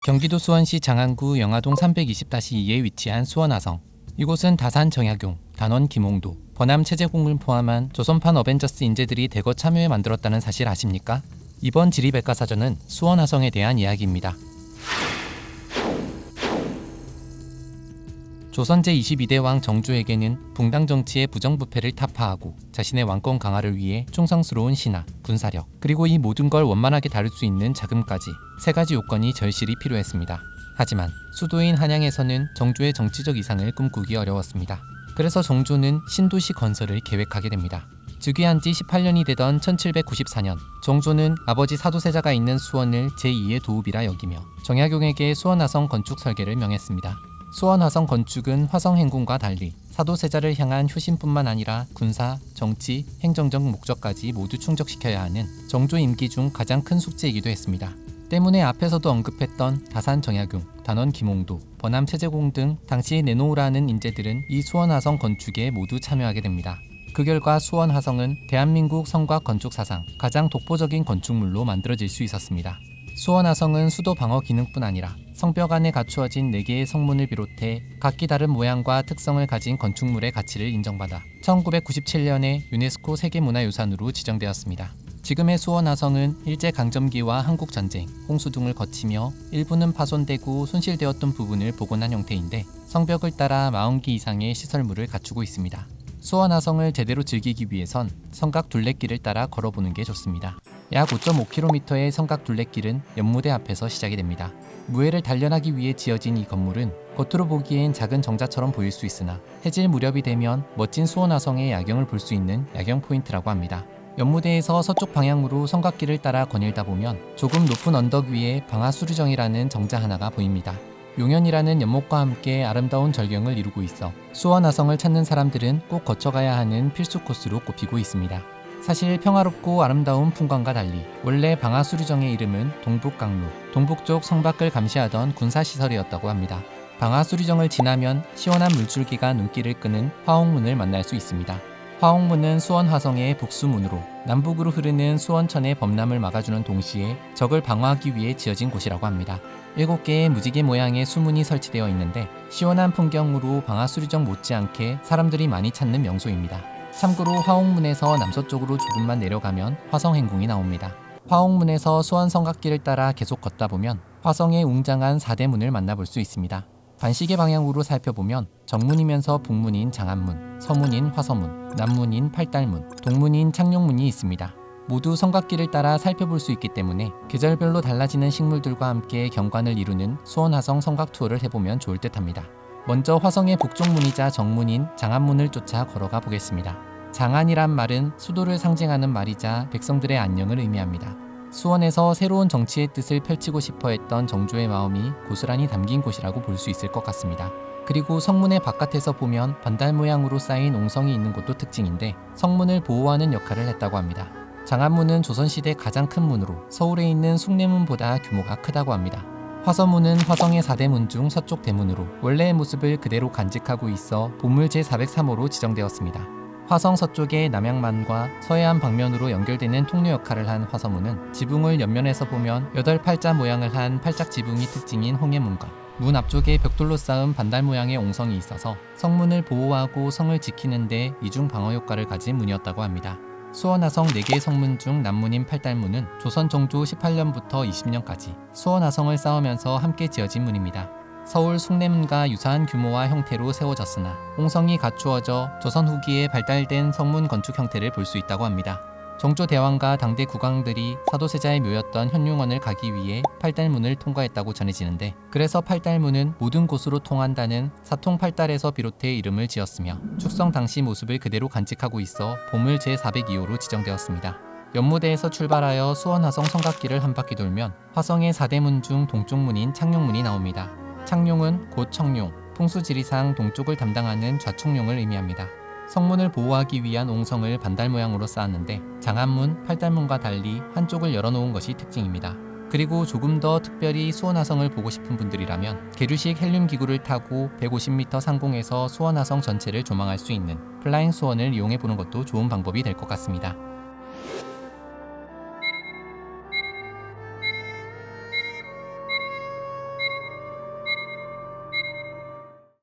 경기도 수원시 장안구 영하동 320-2에 위치한 수원화성. 이곳은 다산 정약용, 단원 김홍도, 번암 체제공을 포함한 조선판 어벤져스 인재들이 대거 참여해 만들었다는 사실 아십니까? 이번 지리백과사전은 수원화성에 대한 이야기입니다. 조선 제22대 왕 정조에게는 붕당 정치의 부정부패를 타파하고 자신의 왕권 강화를 위해 충성스러운 신하, 군사력, 그리고 이 모든 걸 원만하게 다룰 수 있는 자금까지 세 가지 요건이 절실히 필요했습니다. 하지만 수도인 한양에서는 정조의 정치적 이상을 꿈꾸기 어려웠습니다. 그래서 정조는 신도시 건설을 계획하게 됩니다. 즉위한 지 18년이 되던 1794년, 정조는 아버지 사도세자가 있는 수원을 제2의 도읍이라 여기며 정약용에게 수원화성 건축 설계를 명했습니다. 수원화성 건축은 화성행궁과 달리 사도세자를 향한 효심뿐만 아니라 군사, 정치, 행정적 목적까지 모두 충족시켜야 하는 정조 임기 중 가장 큰 숙제이기도 했습니다. 때문에 앞에서도 언급했던 다산 정약용, 단원 김홍도, 번암 체제공 등 당시 내놓으라는 인재들은 이 수원화성 건축에 모두 참여하게 됩니다. 그 결과 수원화성은 대한민국 성곽 건축 사상 가장 독보적인 건축물로 만들어질 수 있었습니다. 수원화성은 수도 방어 기능뿐 아니라 성벽 안에 갖추어진 4개의 성문을 비롯해 각기 다른 모양과 특성을 가진 건축물의 가치를 인정받아 1997년에 유네스코 세계문화유산으로 지정되었습니다. 지금의 수원화성은 일제강점기와 한국전쟁, 홍수 등을 거치며 일부는 파손되고 손실되었던 부분을 복원한 형태인데 성벽을 따라 40기 이상의 시설물을 갖추고 있습니다. 수원화성을 제대로 즐기기 위해선 성곽 둘레길을 따라 걸어보는 게 좋습니다. 약 5.5km의 성곽 둘레길은 연무대 앞에서 시작이 됩니다. 무예를 단련하기 위해 지어진 이 건물은 겉으로 보기엔 작은 정자처럼 보일 수 있으나 해질 무렵이 되면 멋진 수원화성의 야경을 볼 수 있는 야경 포인트라고 합니다. 연무대에서 서쪽 방향으로 성곽길을 따라 거닐다 보면 조금 높은 언덕 위에 방화수류정이라는 정자 하나가 보입니다. 용현이라는 연못과 함께 아름다운 절경을 이루고 있어 수원화성을 찾는 사람들은 꼭 거쳐가야 하는 필수 코스로 꼽히고 있습니다. 사실 평화롭고 아름다운 풍광과 달리 원래 방화수류정의 이름은 동북강로, 동북쪽 성밖을 감시하던 군사시설이었다고 합니다. 방화수류정을 지나면 시원한 물줄기가 눈길을 끄는 화옥문을 만날 수 있습니다. 화옥문은 수원화성의 북수문으로 남북으로 흐르는 수원천의 범람을 막아주는 동시에 적을 방어하기 위해 지어진 곳이라고 합니다. 7개의 무지개 모양의 수문이 설치되어 있는데 시원한 풍경으로 방화수류정 못지않게 사람들이 많이 찾는 명소입니다. 참고로 화옥문에서 남서쪽으로 조금만 내려가면 화성행궁이 나옵니다. 화옥문에서 수원성곽길을 따라 계속 걷다 보면 화성의 웅장한 4대문을 만나볼 수 있습니다. 반시계 방향으로 살펴보면 정문이면서 북문인 장안문, 서문인 화서문, 남문인 팔달문, 동문인 창룡문이 있습니다. 모두 성곽길을 따라 살펴볼 수 있기 때문에 계절별로 달라지는 식물들과 함께 경관을 이루는 수원화성 성곽 투어를 해보면 좋을 듯합니다. 먼저 화성의 북쪽 문이자 정문인 장안문을 쫓아 걸어가 보겠습니다. 장안이란 말은 수도를 상징하는 말이자 백성들의 안녕을 의미합니다. 수원에서 새로운 정치의 뜻을 펼치고 싶어 했던 정조의 마음이 고스란히 담긴 곳이라고 볼 수 있을 것 같습니다. 그리고 성문의 바깥에서 보면 반달 모양으로 쌓인 옹성이 있는 곳도 특징인데 성문을 보호하는 역할을 했다고 합니다. 장안문은 조선시대 가장 큰 문으로 서울에 있는 숭례문보다 규모가 크다고 합니다. 화서문은 화성의 4대문 중 서쪽 대문으로 원래의 모습을 그대로 간직하고 있어 보물 제403호로 지정되었습니다. 화성 서쪽의 남양만과 서해안 방면으로 연결되는 통로 역할을 한 화서문은 지붕을 옆면에서 보면 8팔자 모양을 한 팔짝 지붕이 특징인 홍해문과 문 앞쪽에 벽돌로 쌓은 반달 모양의 옹성이 있어서 성문을 보호하고 성을 지키는 데 이중 방어 효과를 가진 문이었다고 합니다. 수원화성 4개의 성문 중 남문인 팔달문은 조선 정조 18년부터 20년까지 수원화성을 쌓으면서 함께 지어진 문입니다. 서울 숭례문과 유사한 규모와 형태로 세워졌으나 옹성이 갖추어져 조선 후기에 발달된 성문 건축 형태를 볼 수 있다고 합니다. 정조 대왕과 당대 국왕들이 사도세자의 묘였던 현룡원을 가기 위해 팔달문을 통과했다고 전해지는데 그래서 팔달문은 모든 곳으로 통한다는 사통팔달에서 비롯해 이름을 지었으며 축성 당시 모습을 그대로 간직하고 있어 보물 제402호로 지정되었습니다. 연무대에서 출발하여 수원화성 성곽길을 한 바퀴 돌면 화성의 4대문 중 동쪽 문인 창룡문이 나옵니다. 창룡은 곧 청룡, 풍수지리상 동쪽을 담당하는 좌청룡을 의미합니다. 성문을 보호하기 위한 옹성을 반달 모양으로 쌓았는데 장안문, 팔달문과 달리 한쪽을 열어놓은 것이 특징입니다. 그리고 조금 더 특별히 수원화성을 보고 싶은 분들이라면 계류식 헬륨 기구를 타고 150m 상공에서 수원화성 전체를 조망할 수 있는 플라잉 수원을 이용해보는 것도 좋은 방법이 될 것 같습니다.